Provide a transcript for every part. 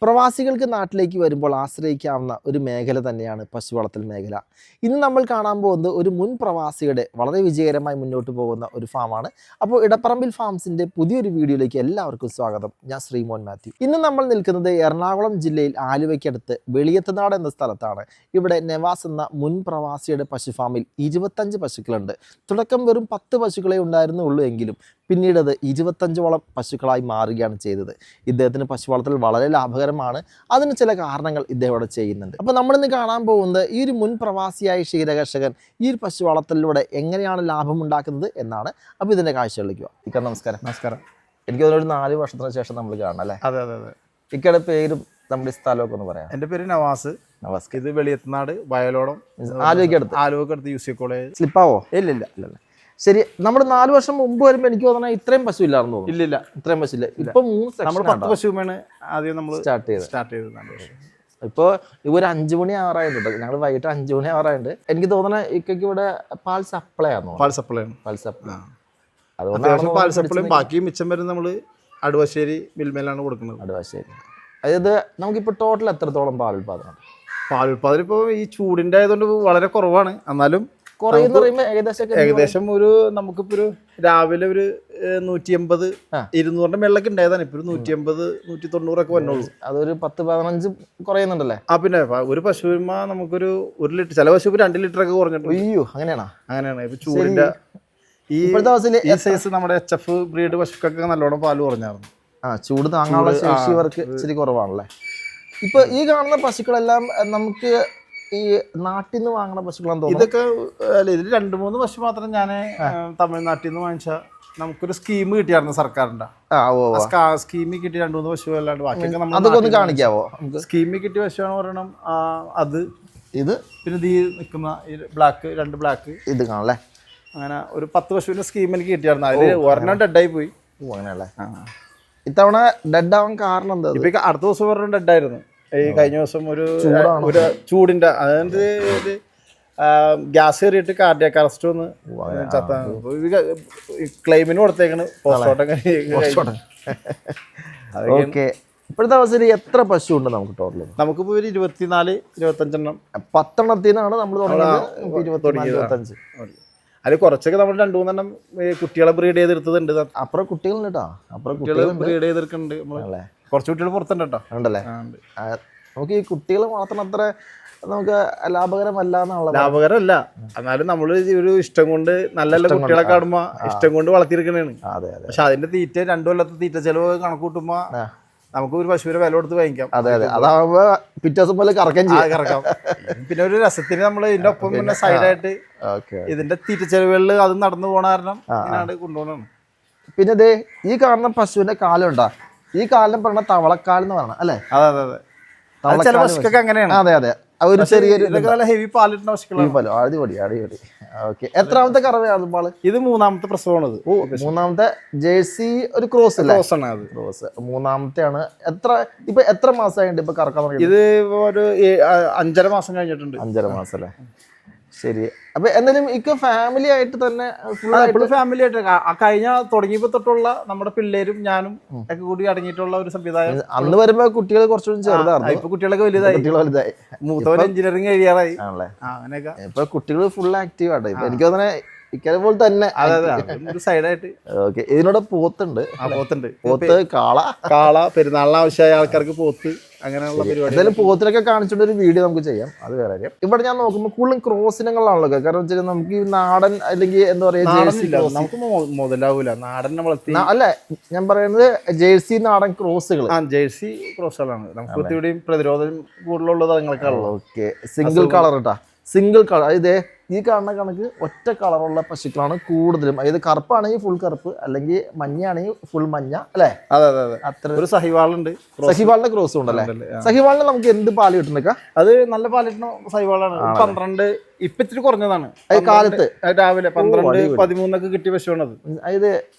പ്രവാസികൾക്ക് നാട്ടിലേക്ക് വരുമ്പോൾ ആശ്രയിക്കാവുന്ന ഒരു മേഖല തന്നെയാണ് പശു വളർത്തൽ മേഖല. ഇന്ന് നമ്മൾ കാണാൻ പോകുന്നത് ഒരു മുൻ പ്രവാസിയുടെ വളരെ വിജയകരമായി മുന്നോട്ട് പോകുന്ന ഒരു ഫാമാണ്. അപ്പോൾ ഇടപ്പറമ്പിൽ ഫാംസിൻ്റെ പുതിയൊരു വീഡിയോയിലേക്ക് എല്ലാവർക്കും സ്വാഗതം. ഞാൻ ശ്രീമോൻ മാത്യു. ഇന്ന് നമ്മൾ നിൽക്കുന്നത് എറണാകുളം ജില്ലയിൽ ആലുവയ്ക്കടുത്ത് വെളിയത്തുനാട് എന്ന സ്ഥലത്താണ്. ഇവിടെ നെവാസ് എന്ന മുൻ പ്രവാസിയുടെ പശു ഫാമിൽ 25 പശുക്കളുണ്ട്. തുടക്കം വെറും 10 പശുക്കളെ ഉണ്ടായിരുന്നുള്ളൂ എങ്കിലും പിന്നീട് അത് 25ഓളം പശുക്കളായി മാറുകയാണ് ചെയ്തത്. ഇദ്ദേഹത്തിന് പശു വളർത്തൽ വളരെ ലാഭകരമാണ്. അതിന് ചില കാരണങ്ങൾ ഇദ്ദേഹം ഇവിടെ ചെയ്യുന്നുണ്ട്. അപ്പോൾ നമ്മളിന്ന് കാണാൻ പോകുന്നത് ഈ ഒരു മുൻ പ്രവാസിയായ ക്ഷീരകർഷകൻ ഈ ഒരു പശു വളർത്തലിലൂടെ എങ്ങനെയാണ് ലാഭം ഉണ്ടാക്കുന്നത് എന്നാണ്. അപ്പോൾ ഇതിൻ്റെ കാഴ്ചകളിലേക്ക് പോകാം. ഇക്ക നമസ്കാരം. നമസ്കാരം. എനിക്ക് തോന്നുന്നു ഒരു 4 വർഷത്തിന് ശേഷം നമ്മൾ കാണാം അല്ലേ? അതെ അതെ അതെ. ഇക്കയുടെ പേരും നമ്മുടെ സ്ഥലമൊക്കെ ഒന്ന് പറയാം. എൻ്റെ പേര് നവാസ്. ഇത് വെളിയത്തുനാട് വയലോടം ആലുവക്കടുത്ത് UC കോളേജ്. സ്ലിപ്പാവോ? ഇല്ല. ശരി, നമ്മൾ 4 വർഷം മുമ്പ് വരുമ്പോൾ എനിക്ക് തോന്നുന്നത് ഇത്രയും പശു ഇല്ലായിരുന്നു തോന്നുന്നു. ഇല്ല ഇത്രയും പശു ഇല്ല. ഇപ്പൊ 3 നമ്മൾ 10 പശുമാണ് ആദ്യം നമ്മൾ സ്റ്റാർട്ട് ചെയ്തത്. ഇപ്പോൾ ഒരു 5 മണി ആവാറായിട്ടുണ്ട്. ഞങ്ങൾ വൈകിട്ട് 5 മണി ആവാറായിട്ടുണ്ട്. എനിക്ക് തോന്നുന്നത് ഇക്കയ്ക്ക് ഇവിടെ പാൽ സപ്ലൈ ആണ്. പാൽ സപ്ലൈ അതുകൊണ്ട് പാൽ സപ്ലൈയും ബാക്കി മിച്ചം വരുന്നത് നമ്മൾ അടുവശ്ശേരി മിൽമേലാണ് കൊടുക്കുന്നത്. അടുവശ്ശേരി. അതായത് നമുക്കിപ്പോൾ ടോട്ടൽ എത്രത്തോളം പാൽ ഉൽപ്പാദനം? ഇപ്പോൾ ഈ ചൂടിൻ്റെ ആയതുകൊണ്ട് വളരെ കുറവാണ്. എന്നാലും ഏകദേശം ഒരു നമുക്കിപ്പോ ഒരു രാവിലെ ഒരു 180-200 വെള്ളമൊക്കെ ഉണ്ടായതാണ്. ഇപ്പൊ 180-190 വന്നുള്ളൂ. അതൊരു 10-15 കുറയുന്നുണ്ടല്ലേ? പിന്നെ ഒരു പശുവിന്മ നമുക്കൊരു 1 ലിറ്റർ, ചില പശു 2 ലിറ്റർ ഒക്കെ കുറഞ്ഞിട്ടുണ്ട്. അയ്യോ, അങ്ങനെയാണ്. ഇപ്പൊ ചൂടിന്റെ ഈ സൈസ് നമ്മുടെ HF ബ്രീഡ് പശുക്കൊക്കെ നല്ലോണം പാല് കുറഞ്ഞായിരുന്നു. ചൂട് താങ്ങാനുള്ള ശേഷി ഇവർക്ക് ഇച്ചിരി കുറവാണല്ലേ? ഇപ്പൊ ഈ കാണുന്ന പശുക്കളെല്ലാം നമുക്ക് ഈ നാട്ടിൽ നിന്ന് വാങ്ങുന്ന പശുക്കളാന്ന് തോന്നുന്നു. ഇതൊക്കെ ഇതിൽ 2-3 പശു മാത്രം ഞാൻ തമിഴ്നാട്ടിൽ നിന്ന് വാങ്ങിച്ച നമുക്കൊരു സ്കീം കിട്ടിയായിരുന്നു സർക്കാരിന്റെ. സ്കീമിൽ കിട്ടിയ 2-3 പശു അല്ലാണ്ട് ബാക്കിയൊക്കെ അതൊക്കെ ഒന്ന് കാണിക്കാവോ? സ്കീമിൽ കിട്ടിയ പശുവാണ് പറയണം. അത് ഇത് പിന്നെ ഈ നിൽക്കുന്ന ബ്ലാക്ക് 2 ബ്ലാക്ക് ഇത് കാണല്ലേ. അങ്ങനെ ഒരു 10 പശുവിന്റെ സ്കീം എനിക്ക് കിട്ടിയായിരുന്നു. അതിൽ ഒരെണ്ണം ഡെഡായി പോയി. അങ്ങനെയല്ലേ? ഇത്തവണ ഡെഡ് ആവാൻ കാരണം എന്താ? ഇപ്പൊ അടുത്ത ദിവസം ഒരെണ്ണം ഡെഡായിരുന്നു. ഈ കഴിഞ്ഞ ദിവസം ഒരു ചൂടിന്റെ അതായത് ഗ്യാസ് കയറിയിട്ട് കാർഡിയാക് അറസ്റ്റ് വന്ന് ക്ലെയിമിന് കൊടുത്തേക്കാണ് പോസ്റ്റ്മോർട്ടം. ഇപ്പോഴത്തെ അവസ്ഥയിൽ എത്ര പശു ഉണ്ട് നമുക്ക് ടോട്ടൽ? നമുക്കിപ്പോ ഒരു 24-25 10 എണ്ണത്തിനാണ് നമ്മൾ തുടങ്ങിയത്. അതിൽ കുറച്ചൊക്കെ നമ്മൾ 2-3 കുട്ടികളെ ബ്രീഡ് ചെയ്തെടുത്തതുണ്ട്. അപ്പുറം കുട്ടികളുണ്ട് കേട്ടോ. അപ്പുറം കുട്ടികൾ ബ്രീഡ് ചെയ്തെടുക്കുന്നുണ്ട്. കുറച്ച് കുട്ടികൾ പുറത്തുണ്ട് കേട്ടോ. ഉണ്ടല്ലേ? നമുക്ക് ഈ കുട്ടികൾ മാത്രം അത്ര നമുക്ക് ലാഭകരമല്ല എന്നുള്ള. ലാഭകരമല്ല, എന്നാലും നമ്മള് ഒരു ഇഷ്ടം കൊണ്ട് നല്ല കുട്ടികളെ കാണുമ്പോ ഇഷ്ടം കൊണ്ട് വളർത്തിയെടുക്കണേണ്. പക്ഷെ അതിന്റെ തീറ്റ 2 കൊല്ലത്തെ തീറ്റ ചെലവ് കണക്ക് കൂട്ടുമ്പോ നമുക്ക് ഒരു പശുവിനെ വില കൊടുത്ത് വാങ്ങിക്കാം. അതെ, അതാവുമ്പോ പിറ്റേ ദിവസം പോലെ കറക്കാം. പിന്നെ ഒരു രസത്തിന് നമ്മൾ ഇതിന്റെ ഒപ്പം പിന്നെ സൈഡായിട്ട് ഇതിന്റെ തീറ്റ ചെലവുകളിൽ അത് നടന്നു പോണ കാരണം ഇതിനാണ് കൊണ്ടുപോകണം. പിന്നെ ഇതേ ഈ കാണുന്ന പശുവിന്റെ കാലുണ്ടാ, ഈ കാലം പറഞ്ഞ തവളക്കാൽ എന്ന് പറഞ്ഞ അല്ലേ? അതെ. ചില പശുക്കൊക്കെ അങ്ങനെയാണ്. അതെ. ഒരു ചെറിയൊരു ഹെവി പാലിട്ടുന്ന പശുക്കളാണ്. അടിപൊളി. ഓക്കെ, എത്രാമത്തെ കറവയാണ് പാള്? ഇത് 3ാമത്തെ പ്രസവമാണത്. 3ാമത്തെ ജേഴ്സി ഒരു ക്രോസ് അല്ലേ? ക്രോസ് 3ാമത്തെ ആണ്. എത്ര മാസമായിട്ട് ഇപ്പൊ കറക്കാൻ തുടങ്ങി? ഇത് ഒരു 5.5 മാസം കഴിഞ്ഞിട്ടുണ്ട്. 5.5 മാസം അല്ലേ? ശരി. അപ്പൊ എന്തായാലും ഇക്ക ഫാമിലി ആയിട്ട് തന്നെ ഫാമിലി ആയിട്ട് കഴിഞ്ഞ തുടങ്ങിയപ്പോ തൊട്ടുള്ള നമ്മുടെ പിള്ളേരും ഞാനും ഒക്കെ കൂടി അടങ്ങിയിട്ടുള്ള ഒരു സംവിധാനം. അന്ന് വരുമ്പോ കുട്ടികൾ കുറച്ചുകൂടി ചെറുതായിരുന്നു. ഇപ്പൊ കുട്ടികളൊക്കെ വലുതായി. മൂത്തവൻ എഞ്ചിനീയറിംഗ് കഴിയാറായി. അങ്ങനെയൊക്കെ ഇപ്പൊ കുട്ടികൾ ഫുൾ ആക്റ്റീവ് ആയിട്ട്. എനിക്ക് തോന്നുന്നത് ഇക്കപോലെ തന്നെ സൈഡായിട്ട്. ഓക്കെ, ഇതിനോട് പോത്തുണ്ട്. പോത്ത്, കാള പെരുന്നാളിന് ആവശ്യമായ ആൾക്കാർക്ക് പോത്ത്, അങ്ങനെയുള്ള പരിപാടി. എന്തായാലും പോത്തിനൊക്കെ കാണിച്ചിട്ട് ഒരു വീഡിയോ നമുക്ക് ചെയ്യാം. അത് വേറെ കാര്യം. ഇവിടെ ഞാൻ നോക്കുമ്പോൾ കൂടുതലും ക്രോസ് ഇനങ്ങളാണല്ലോ. കാരണം വെച്ചാൽ നമുക്ക് ഈ നാടൻ അല്ലെങ്കിൽ എന്താ പറയാ, നമുക്ക് മുതലാവൂല നാടൻ വളർത്തി. അല്ല, ഞാൻ പറയുന്നത് ജേഴ്സി നാടൻ ക്രോസുകൾ. ജേഴ്സി ക്രോസുകളാണ് നമുക്ക് ഇവിടെയും പ്രതിരോധം കൂടുതലുള്ളത്. അതുങ്ങൾക്കാണല്ലോ. ഓക്കെ, സിംഗിൾ കളർ കേട്ടാ. Single colour. അതായത് ഈ കാണുന്ന കണക്ക് ഒറ്റ കളറുള്ള പശുക്കളാണ് കൂടുതലും. അതായത് കറുപ്പാണെങ്കിൽ ഫുൾ കറുപ്പ്, അല്ലെങ്കിൽ മഞ്ഞയാണെങ്കിൽ ഫുൾ മഞ്ഞ അല്ലേ? അതെ. അത്ര ഒരു സഹിവാളുണ്ട്. സഹിവാളിന്റെ ക്രോസ് ഉണ്ടല്ലേ? സഹിവാളിന് നമുക്ക് എന്ത് പാല് കിട്ടുന്നേക്കാ? അത് നല്ല പാല് കിട്ടുന്ന സഹിവാളാണ്. 12 ഇപ്പൊ ഇത്തിരി കുറഞ്ഞതാണ്. കാലത്ത് രാവിലെ 12-13 കിട്ടിയ പശുവാണത്. അതായത്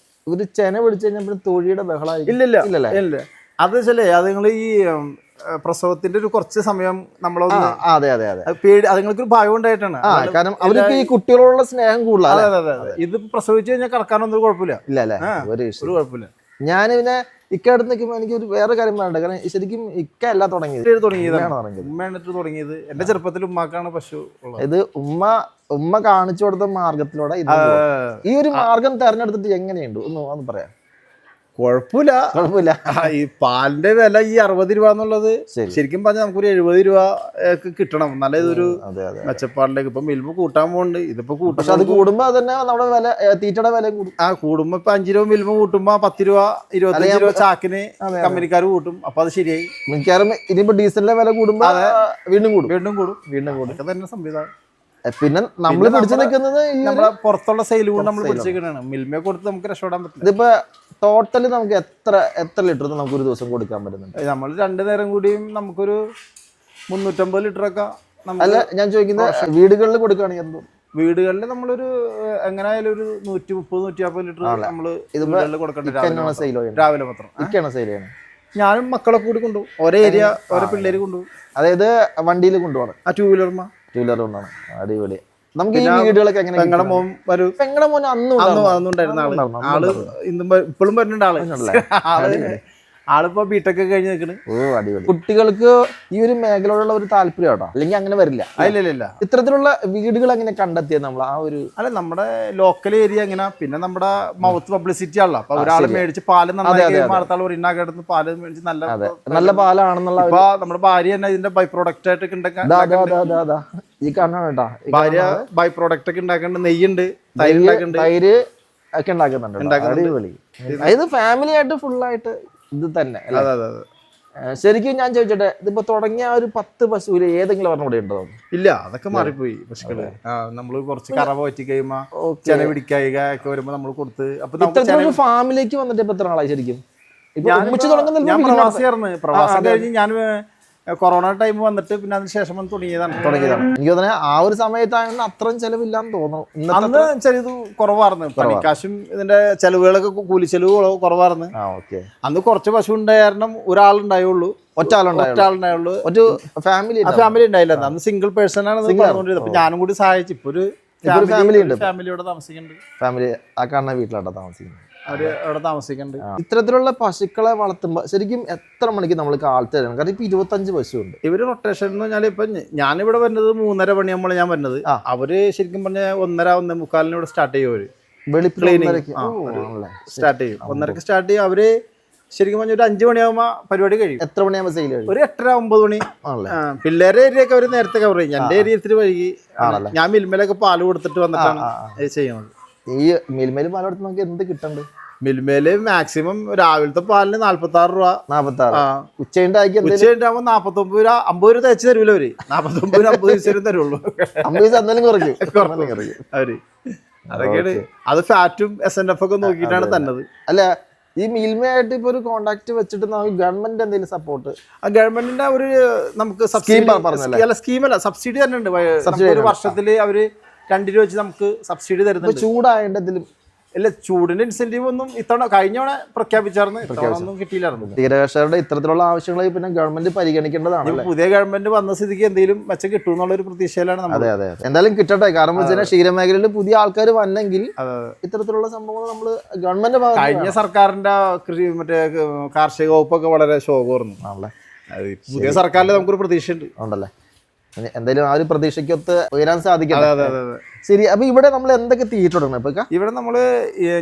ഒരു ചെന പിടിച്ചു കഴിഞ്ഞാൽ തൊഴിയുടെ ബഹളമായി. ഇല്ല. അത് വെച്ചല്ലേ അത് നിങ്ങൾ ഈ പ്രസവത്തിന്റെ ഒരു കുറച്ച് സമയം നമ്മളൊന്ന് പേടി അതുങ്ങൾക്കൊരു ഭയം ഉണ്ടായിട്ടാണ്. കാരണം അവർക്ക് ഈ കുട്ടികളോടുള്ള സ്നേഹം കൂടുതലാണ്. ഇത് പ്രസവിച്ചു കഴിഞ്ഞാൽ കറക്കാനൊന്നും കുഴപ്പമില്ല. ഒരു കുഴപ്പമില്ല. ഞാൻ പിന്നെ ഇക്ക അടുത്ത് നിൽക്കുമ്പോൾ എനിക്ക് ഒരു വേറെ കാര്യം പറയണ്ട. കാരണം ശരിക്കും ഇക്ക അല്ല തുടങ്ങിയത്. ഉമ്മയാണ് തുടങ്ങിയത്. എന്റെ ചെറുപ്പത്തിൽ ഉമ്മാക്കാണ് പശു ഉള്ളത്. ഇത് ഉമ്മ കാണിച്ചു കൊടുത്ത മാർഗത്തിലൂടെ ഈ ഒരു മാർഗം തെരഞ്ഞെടുത്തിട്ട് എങ്ങനെയുണ്ട് ഒന്ന് പറയാം. കുഴപ്പമില്ല. ഈ പാലിന്റെ വില ഈ 60 രൂപ എന്നുള്ളത് ശരിക്കും പറഞ്ഞാൽ നമുക്കൊരു 70 രൂപ കിട്ടണം. നല്ല ഇതൊരു മെച്ചപ്പാടിലേക്ക് ഇപ്പൊ മിൽമ കൂട്ടാൻ പോകുന്നുണ്ട്. ഇതിപ്പോ കൂട്ടും, അത് കൂടുമ്പോ തന്നെ നമ്മുടെ വില തീറ്റയുടെ വില കൂടും. കൂടുമ്പോ ഇപ്പൊ 5 രൂപ മിൽമ കൂട്ടുമ്പോ 10 രൂപ 25 രൂപ ചാക്കിന് കമ്പനിക്കാർ കൂട്ടും. അപ്പൊ അത് ശരിയായി. മിക്കവാറും ഇനിയിപ്പോ ഡീസലിന്റെ വില കൂടുമ്പോ വീണ്ടും കൂടും. ഇതൊക്കെ തന്നെ സംവിധാനം. പിന്നെ നമ്മൾ പിടിച്ചു നിൽക്കുന്നത് നമ്മളെ പുറത്തുള്ള സെയിൽ കൊണ്ട് നമ്മൾ പിടിച്ചേക്കാണ്. മിൽമയെ കൊടുത്ത് നമുക്ക് രക്ഷപ്പെടാൻ പറ്റില്ല. ഇതിപ്പോ ടോട്ടല് നമുക്ക് എത്ര ലിറ്റർ നമുക്ക് ഒരു ദിവസം കൊടുക്കാൻ പറ്റുന്നുണ്ട്? നമ്മൾ 2 നേരം കൂടിയും നമുക്കൊരു 350 ലിറ്റർ ഒക്കെ. അല്ല ഞാൻ ചോദിക്കുന്നത് വീടുകളിൽ കൊടുക്കുകയാണെങ്കിൽ വീടുകളിൽ നമ്മളൊരു എങ്ങനെയായാലും ഒരു 130-140 ലിറ്റർ നമ്മള് വീടുകളിൽ കൊടുക്കേണ്ടത് രാവിലെ മാത്രം. ഞാനും മക്കളെ കൂടി കൊണ്ടുപോകും. ഒരേ ഏരിയ ഓരോ പിള്ളേര് കൊണ്ടുപോകും. അതായത് വണ്ടിയിൽ കൊണ്ടുപോകണം. 2 വീലർ കൊണ്ടാണ്. അടിപൊളി. നമുക്ക് ഈ വീടുകളൊക്കെ എങ്ങനെ? പെങ്ങളുടെ മോൻ അന്നുണ്ടായിരുന്ന ആള് ഇപ്പോഴും വരുന്നുണ്ട്. ആളിപ്പോ ബിടെക് കഴിഞ്ഞ് നിൽക്കണ്. അടിപൊളി. കുട്ടികൾക്ക് ഈ ഒരു മേഖലയോടുള്ള ഒരു താല്പര്യം കേട്ടോ, അല്ലെങ്കിൽ അങ്ങനെ വരില്ല. ഇല്ല. ഇത്തരത്തിലുള്ള വീടുകൾ എങ്ങനെ കണ്ടെത്തിയത് നമ്മൾ? ആ ഒരു നമ്മുടെ ലോക്കൽ ഏരിയ എങ്ങനെ, പിന്നെ നമ്മുടെ മൗത്ത് പബ്ലിസിറ്റി ആണല്ലോ. അപ്പൊ ഒരാൾ മേടിച്ച് പാല് നന്നായി ഇന്നാകടുത്ത് പാല് മേടിച്ച് നല്ല പാലാണെന്നുള്ള ഇപ്പൊ നമ്മുടെ ഭാര്യ തന്നെ ഇതിന്റെ ബൈ പ്രോഡക്റ്റ് ആയിട്ട് ഈ കാണാണ് കേട്ടോ. ഭാര്യ ബൈ പ്രോഡക്റ്റ് ഒക്കെ ഉണ്ടാക്കുന്നുണ്ട്. നെയ്യുണ്ട്, തൈര് ഒക്കെ ഉണ്ടാക്കുന്നുണ്ട്. അടിപൊളി. അതായത് ഫാമിലി ആയിട്ട് ഫുള്ളായിട്ട് ഇത് തന്നെ. ശരിക്കും ഞാൻ ചോദിച്ചോട്ടെ, ഇതിപ്പോ തുടങ്ങിയ ഒരു 10 പശുവില് ഏതെങ്കിലും ഒരെണ്ണം കൂടെ ഉണ്ടോ? ഇല്ല, അതൊക്കെ മാറിപ്പോയി പശുക്കള്. നമ്മള് കുറച്ച് കറവ പറ്റി കഴിയുമ്പോ ചെന പിടിക്കുക ഒക്കെ വരുമ്പോ നമ്മൾ കൊടുത്ത്. അപ്പൊ ഫാമിലേക്ക് വന്നിട്ട് ഇപ്പൊ എത്ര നാളായി ശരിക്കും? ഞാൻ പ്രവാസം കഴിഞ്ഞ് ഞാൻ കൊറോണ ടൈം വന്നിട്ട് പിന്നെ അതിന് ശേഷം തുടങ്ങിയതാണ്. എനിക്ക് തോന്നുന്നത് ആ ഒരു സമയത്താണ് അത്രയും ചെലവില്ലാന്ന് തോന്നുന്നു. അന്ന് ചെറിയത് കുറവായിരുന്നു. പണിക്കാശും ഇതിന്റെ ചെലവുകളൊക്കെ കൂലി ചെലവ് കുറവായിരുന്നു. അന്ന് കുറച്ച് പശു ഉണ്ടായ കാരണം ഒരാളുണ്ടായുള്ളൂ. ഒറ്റ ആളുണ്ടായുള്ളൂ. ഒരു ഫാമിലി ഉണ്ടായില്ല. അന്ന് സിംഗിൾ പേഴ്സൺ ആണ് പറഞ്ഞുകൊണ്ടിരുന്നത്. അപ്പൊ ഞാനും കൂടി സഹായിച്ചു. ഇപ്പൊ ഒരു ഫാമിലിയോടെ താമസിക്കുന്നുണ്ട്. ഫാമിലി ആ കാണുന്ന വീട്ടിലാട്ടോ താമസിക്കുന്നത്. അവിടെ താമസിക്കുന്നുണ്ട്. ഇത്തരത്തിലുള്ള പശുക്കളെ വളർത്തുമ്പോൾ ശരിക്കും എത്ര മണിക്ക് നമ്മൾ കാലത്ത് തരണം? കാരണം ഇപ്പൊ 25 പശുണ്ട്. ഇവര് റൊട്ടേഷൻ എന്ന് പറഞ്ഞാൽ ഇപ്പൊ ഞാനിവിടെ വരുന്നത് 3:30 മണിയാകുമ്പോൾ ഞാൻ വരുന്നത്. അവര് ശരിക്കും പറഞ്ഞ 1:30-1:45 ഇവിടെ സ്റ്റാർട്ട് ചെയ്യും. അവര് സ്റ്റാർട്ട് ചെയ്യും. 1:30 സ്റ്റാർട്ട് ചെയ്യും. അവര് ശരിക്കും പറഞ്ഞ ഒരു 5 മണിയാകുമ്പോ പരിപാടി കഴിയും. എത്ര മണിയാകുമ്പോൾ സെയിൽ കഴിയും? ഒരു 8:30-9 മണി. പിള്ളേരെ ഏരിയൊക്കെ അവര് നേരത്തെ കവർ ചെയ്യും. എന്റെ ഏരിയ ഇത്തിരി വൈകി. ഞാൻ മിൽമയിലൊക്കെ പാല് കൊടുത്തിട്ട് വന്നിട്ടാണ് ചെയ്യുന്നത്. ഈ മിൽമേല് പാൽ കൊടുത്ത് നമുക്ക് എന്ത് കിട്ടണ്ട്? മിൽമേല് മാക്സിമം രാവിലത്തെ പാലിന് 46 രൂപ. 46. ഉച്ചയുണ്ടാവുമ്പോ 49 രൂപ. 50 രൂപ തേച്ച് തരൂല അവര്. 49 രൂപ 50 പൈസ തരുള്ളൂ. 50 പൈസ എന്തായാലും കുറയ്ക്കും അവര്. അതൊക്കെയാണ്. അത് ഫാറ്റും SNF ഒക്കെ നോക്കിയിട്ടാണ് തന്നത്. അല്ല, ഈ മിൽമയായിട്ട് ഇപ്പൊ ഒരു കോണ്ടാക്ട് വെച്ചിട്ട് നമുക്ക് ഗവൺമെന്റ് എന്തെങ്കിലും സപ്പോർട്ട്? ഗവൺമെന്റിന്റെ ഒരു നമുക്ക് സ്കീമല്ല, സബ്സിഡി തന്നെ ഉണ്ട്. ഒരു വർഷത്തില് അവര് 2 രൂപ വെച്ച് നമുക്ക് സബ്സിഡി തരുന്നുണ്ട്. ചൂടായതിലും ഇല്ല, ചൂടിന്റെ ഇൻസെന്റീവ് ഒന്നും ഇത്തവണ കഴിഞ്ഞവണ പ്രഖ്യാപിച്ചായിരുന്നു. ഒന്നും കിട്ടിയില്ലായിരുന്നു. തീരകർഷകരുടെ ഇത്തരത്തിലുള്ള ആവശ്യങ്ങൾ പിന്നെ ഗവൺമെന്റ് പരിഗണിക്കേണ്ടതാണ്. പുതിയ ഗവൺമെന്റ് വന്ന സ്ഥിതിക്ക് എന്തെങ്കിലും മെച്ചം കിട്ടും എന്നുള്ള ഒരു പ്രതീക്ഷയിലാണ് നമ്മൾ. അതെ, എന്തായാലും കിട്ടട്ടെ. കാരണം വെച്ചാൽ ക്ഷീരമേഖലയിൽ പുതിയ ആൾക്കാർ വന്നെങ്കിൽ ഇത്തരത്തിലുള്ള സംഭവങ്ങൾ നമ്മൾ ഗവൺമെന്റ് കഴിഞ്ഞ സർക്കാരിന്റെ മറ്റേ കാർഷിക വകുപ്പൊക്കെ വളരെ ശോകമായിരുന്നു. പുതിയ സർക്കാരിൽ നമുക്കൊരു പ്രതീക്ഷ ഉണ്ടല്ലേ? എന്തായാലും ആ ഒരു പ്രതീക്ഷയ്ക്കൊത്ത് ഉയരാൻ സാധിക്കും. ശരി. അപ്പൊ ഇവിടെ നമ്മൾ എന്തൊക്കെ തീറ്റ തുടങ്ങണം? ഇപ്പൊ ഇവിടെ നമ്മള്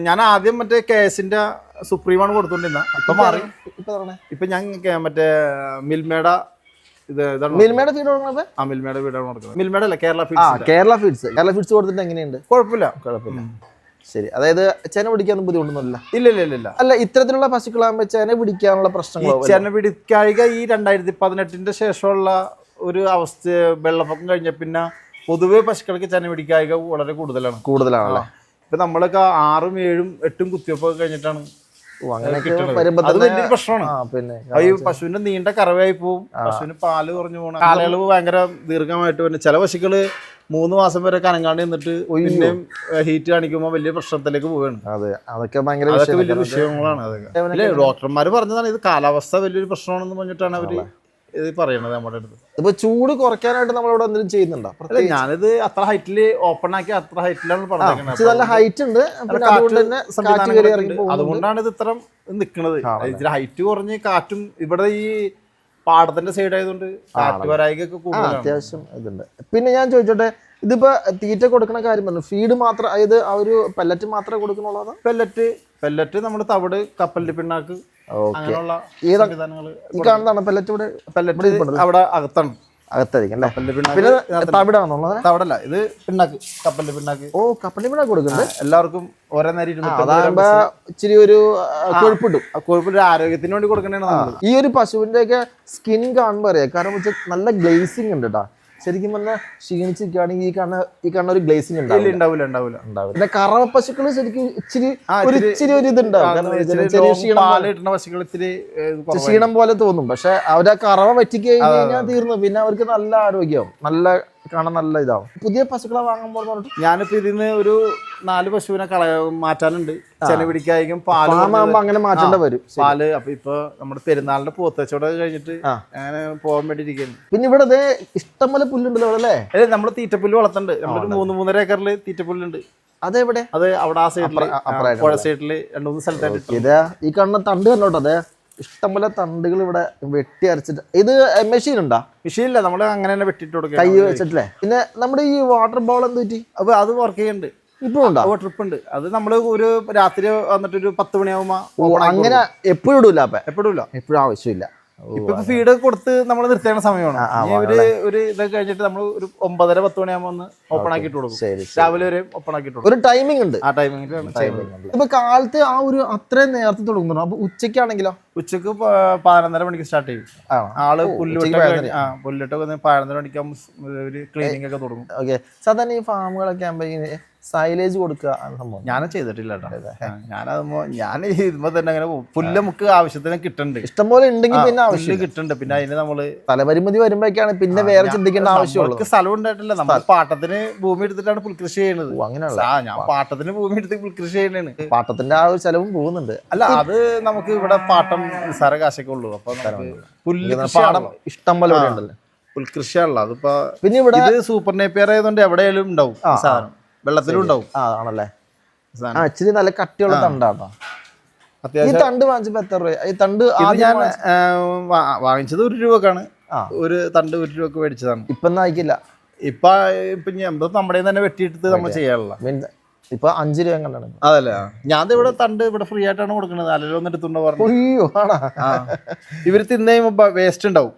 ഞാൻ ആദ്യം മറ്റേ കേസിന്റെ സുപ്രീമാണ് കൊടുത്തോണ്ടിരുന്ന. ഇപ്പൊ മാറി. ഇപ്പൊ ഞാൻ മറ്റേ മിൽമേയുടെ മിൽമയുടെ ഫീഡ് കൊടുക്കുന്നത്. മിൽമയുടെ ഫീഡാണ് കൊടുക്കുന്നത്. മിൽമയുടെ അല്ല, കേരള ഫീഡ്സ് കൊടുത്തിട്ട് എങ്ങനെയുണ്ട്? കുഴപ്പമില്ല. ശരി. അതായത് ചെന പിടിക്കാനൊന്നും ബുദ്ധിമുട്ടൊന്നുമില്ല? ഇല്ല. അല്ല, ഇത്തരത്തിലുള്ള പശുക്കളാകുമ്പോ ചെന പിടിക്കാനുള്ള പ്രശ്നങ്ങൾ? ചെന പിടിക്കായിക ഈ 2018 ശേഷമുള്ള ഒരു അവസ്ഥ, വെള്ളപ്പൊക്കം കഴിഞ്ഞ പിന്നെ പൊതുവെ പശുക്കൾക്ക് ചെന പിടിക്കായിക വളരെ കൂടുതലാണല്ലേ? ഇപ്പൊ നമ്മളൊക്കെ 6, 7, 8 കുത്തിവെപ്പൊക്കെ കഴിഞ്ഞിട്ടാണ്. അത് വലിയൊരു പ്രശ്നമാണ്. ഈ പശുവിന്റെ നീണ്ട കറവയായി പോവും. പശുവിന് പാല് കുറഞ്ഞു പോകണം. കാലയളവ് ഭയങ്കര ദീർഘമായിട്ട് പിന്നെ ചില പശുക്കള് 3 മാസം വരെ കനങ്ങാണ്ട് നിന്നിട്ട് പിന്നെയും ഹീറ്റ് കാണിക്കുമ്പോൾ വലിയ പ്രശ്നത്തിലേക്ക് പോവുകയാണ്. അതൊക്കെ വലിയ വിഷയങ്ങളാണ്. അതൊക്കെ ഡോക്ടർമാര് പറഞ്ഞതാണ് ഇത് കാലാവസ്ഥ വലിയൊരു പ്രശ്നമാണെന്ന് പറഞ്ഞിട്ടാണ് അവര് ഇത് പറയണത് നമ്മുടെ അടുത്ത്. ഇപ്പൊ ചൂട് കുറയ്ക്കാനായിട്ട് നമ്മളിവിടെ എന്തെങ്കിലും ചെയ്യുന്നുണ്ടോ? അല്ല, ഞാനിത് അത്ര ഹൈറ്റില് ഓപ്പൺ ആക്കി അത്ര ഹൈറ്റിലാണ് പറഞ്ഞേക്കുന്നത്. നല്ല ഹൈറ്റ് ഉണ്ട്, പിന്നെ അതുകൊണ്ട് തന്നെ കാറ്റ് കയറി ഇറങ്ങി പോകുന്നുണ്ട്. അതുകൊണ്ടാണ് ഇത് ഇത്ര നിക്കണത്. ഇച്ചിരി ഹൈറ്റ് കുറഞ്ഞ് കാറ്റും ഇവിടെ ഈ പാടത്തിന്റെ സൈഡ് ആയതുകൊണ്ട് കാറ്റ് വരായികൊക്കെ കൂടുതലാണ്. അത്യാവശ്യം ഇതുണ്ട്. പിന്നെ ഞാൻ ചോദിച്ചോട്ടെ, ഇതിപ്പോ തീറ്റ കൊടുക്കുന്ന കാര്യം പറഞ്ഞു, ഫീഡ് മാത്രം, അതായത് ആ ഒരു പെല്ലറ്റ് മാത്രമേ കൊടുക്കുന്നുള്ളൂ? പെല്ലറ്റ് നമ്മുടെ തവിട്, കപ്പലിന്റെ പിണ്ണാക്ക്, അങ്ങനെയുള്ള സംവിധാനങ്ങള്. ഈ കാണുന്നതാണ് പെല്ലറ്റ്. ഇവിടെ പെല്ലറ്റ് അവിടെ അകത്താണ്, അകത്തായിരിക്കും അല്ലേ? പിന്നെ തവിടാണുള്ളത്? തവിടല്ല, ഇത് പിണ്ണാക്ക്, കപ്പലിന്റെ പിണ്ണാക്ക്. ഓ, കപ്പലിന്റെ പിണ്ണാക്ക് കൊടുക്കുന്നുണ്ട് എല്ലാവർക്കും ഓരോ നേരം. അതാകുമ്പോ ഇച്ചിരി ഒരു കൊഴുപ്പിട്ടും. കൊഴുപ്പിട്ട് ആരോഗ്യത്തിന് വേണ്ടി കൊടുക്കണേണ്. ഈ ഒരു പശുവിന്റെ ഒക്കെ സ്കിൻ കാണുമ്പോ അറിയാം, കാരണം വെച്ചാൽ നല്ല ഗ്ലേസിംഗ് ഉണ്ട് കേട്ടോ. ശരിക്കും പറഞ്ഞാൽ ക്ഷീണിച്ചിരിക്കുകയാണെങ്കിൽ ഈ കാണുന്ന ഒരു ഗ്ലേസിംഗ് ഉണ്ടാവില്ല. പിന്നെ കറവ പശുക്കള് ശരിക്കും ഇച്ചിരി ഒരു ഇതുണ്ടാവും, ക്ഷീണം പോലെ തോന്നും. പക്ഷെ അവരാ കറവ വറ്റിക്കഴിഞ്ഞാൽ തീർന്നു, പിന്നെ അവർക്ക് നല്ല ആരോഗ്യമാവും, കാണാൻ നല്ല ഇതാവും. പുതിയ പശുക്കളെ വാങ്ങുമ്പോൾ ഞാനിപ്പോ ഇതിന്ന് ഒരു 4 പശുവിനെ മാറ്റാനുണ്ട്. ചെന പിടിക്കായിരിക്കും പാലാകുമ്പോ അങ്ങനെ മാറ്റേണ്ട വരും. പാല് അപ്പൊ ഇപ്പൊ നമ്മുടെ പെരുന്നാളിന്റെ പോത്തച്ചോടെ കഴിഞ്ഞിട്ട് അങ്ങനെ പോകാൻ വേണ്ടി ഇരിക്കുന്നു. പിന്നെ ഇവിടെ ഇഷ്ടംപോലെ പുല്ലുണ്ടല്ലോ അല്ലേ? നമ്മള് തീറ്റപ്പുല്ല് വളർത്തുന്നുണ്ട്. നമ്മളൊരു 3-3.5 ഏക്കറില് തീറ്റപ്പുല്ലുണ്ട്. അതെവിടെ? അത് അവിടെ ആ സൈഡില്, പുഴ സൈഡില് 2-3 സ്ഥലത്തായിട്ട്. ഇത് ഈ കാണുന്ന തണ്ട് കണ്ടോട്ടോ, അതെ ഇഷ്ടംപോലെ തണ്ടുകൾ ഇവിടെ വെട്ടി അരച്ചിട്ട്. ഇത് മെഷീൻ ഉണ്ടോ? മെഷീൻ ഇല്ല, നമ്മള് അങ്ങനെ തന്നെ വെട്ടിട്ട് കൊടുക്കുക, കൈ വെച്ചിട്ടില്ലേ. പിന്നെ നമ്മുടെ ഈ വാട്ടർ ബോൾ എന്ത് പറ്റി? അപ്പൊ അത് വർക്ക് ചെയ്യുന്നുണ്ട് ഇപ്പോഴും ഉണ്ടോ? ട്രിപ്പ് ഉണ്ട്. അത് നമ്മള് ഒരു രാത്രി വന്നിട്ട് ഒരു 10 മണിയാകുമ്പോ അങ്ങനെ എപ്പോഴും ഇടൂല? എപ്പോഴും ആവശ്യമില്ല. ഇപ്പൊ ഫീഡ് കൊടുത്ത് നമ്മൾ നിർത്തേണ്ട സമയമാണ്. ഒരു ഇതൊക്കെ കഴിഞ്ഞിട്ട് നമ്മൾ ഒരു 9:30-10 മണിയാകുമ്പോൾ ഒന്ന് ഓപ്പൺ ആക്കിട്ട് കൊടുക്കും. രാവിലെ വരെ ഓപ്പൺ ആക്കിട്ട് കൊടുക്കും. ഒരു ടൈമിംഗ് ഉണ്ട്. ആ ടൈമിംഗ് ഇപ്പൊ കാലത്ത് ആ ഒരു അത്രയും നേരത്തെ തുടങ്ങുന്നു. അപ്പൊ ഉച്ചയ്ക്കാണെങ്കിലോ? ഉച്ചക്ക് 11:30 മണിക്ക് സ്റ്റാർട്ട് ചെയ്യും. ആള് പുല്ലിട്ടൊക്കെ 11:30 മണിക്കാകുമ്പോൾ ഒരു ക്ലീനിങ് ഒക്കെ തുടങ്ങും. ഓക്കെ. സാധാരണ ഈ ഫാമുകളൊക്കെ ആകുമ്പോ സൈലേജ് കൊടുക്കുക സംഭവം ഞാൻ ചെയ്തിട്ടില്ല കേട്ടോ. ഞാൻ ഇതുമ്പോ തന്നെ അങ്ങനെ പുല്ല് നമുക്ക് ആവശ്യത്തിന് കിട്ടുന്നുണ്ട്, ഇഷ്ടംപോലെ ഉണ്ടെങ്കിൽ പിന്നെ ആവശ്യം കിട്ടുന്നുണ്ട്. പിന്നെ അതിന് നമ്മള് തലപരിമിതി വരുമ്പോഴേക്കാണ് പിന്നെ വേറെ ചിന്തിക്കേണ്ട ആവശ്യമുള്ളൂ. സ്ഥലം ഉണ്ടായിട്ടില്ല, നമ്മൾ പാട്ടത്തിന് ഭൂമി എടുത്തിട്ടാണ് പുൽകൃഷി ചെയ്യുന്നത്. അങ്ങനെയുള്ള ഞാൻ പാട്ടത്തിന് ഭൂമി എടുത്ത് പുൽകൃഷി ചെയ്യുന്നതാണ്. പാട്ടത്തിന്റെ ആ ഒരു ചെലവും പോകുന്നുണ്ട്. അല്ല, അത് നമുക്ക് ഇവിടെ പാട്ടം നിസ്സാര കാശൊക്കെ ഉള്ളൂ. അപ്പൊ പുല്ല് പാടം ഇഷ്ടംപോലെ ഉണ്ടല്ലോ, പുൽകൃഷിയാണല്ലോ. അതിപ്പോ പിന്നെ ഇവിടെ സൂപ്പർ നേപ്പിയർ ആയതുകൊണ്ട് എവിടെയായാലും ഉണ്ടാവും സാധനം, വെള്ളത്തിലും ഉണ്ടാവും. ആണല്ലേ? ഇച്ചിരി നല്ല കട്ടിയുള്ള തണ്ടാട്ടോ. ഈ തണ്ട് വാങ്ങിച്ചപ്പോ എത്ര രൂപ? ഈ തണ്ട് ഞാൻ വാങ്ങിച്ചത് 1 രൂപക്കാണ്. ഒരു തണ്ട് 1 രൂപക്ക് മേടിച്ചതാണ്. ഇപ്പൊ ആയിക്കില്ല. ഇപ്പൊ നമ്മുടെ തന്നെ വെട്ടിയെടുത്ത് നമ്മൾ ചെയ്യാറില്ല. ഇപ്പൊ 5 രൂപ കണ്ടാണ്. അതല്ലേ? ഞാൻ ഇവിടെ തണ്ട് ഇവിടെ ഫ്രീ ആയിട്ടാണ് കൊടുക്കുന്നത്. ആരെങ്കിലും ഒന്ന് എടുത്തുണ്ടോ പറഞ്ഞു. ഇവര് തിന്നു കഴിയുമ്പോ വേസ്റ്റ് ഉണ്ടാവും,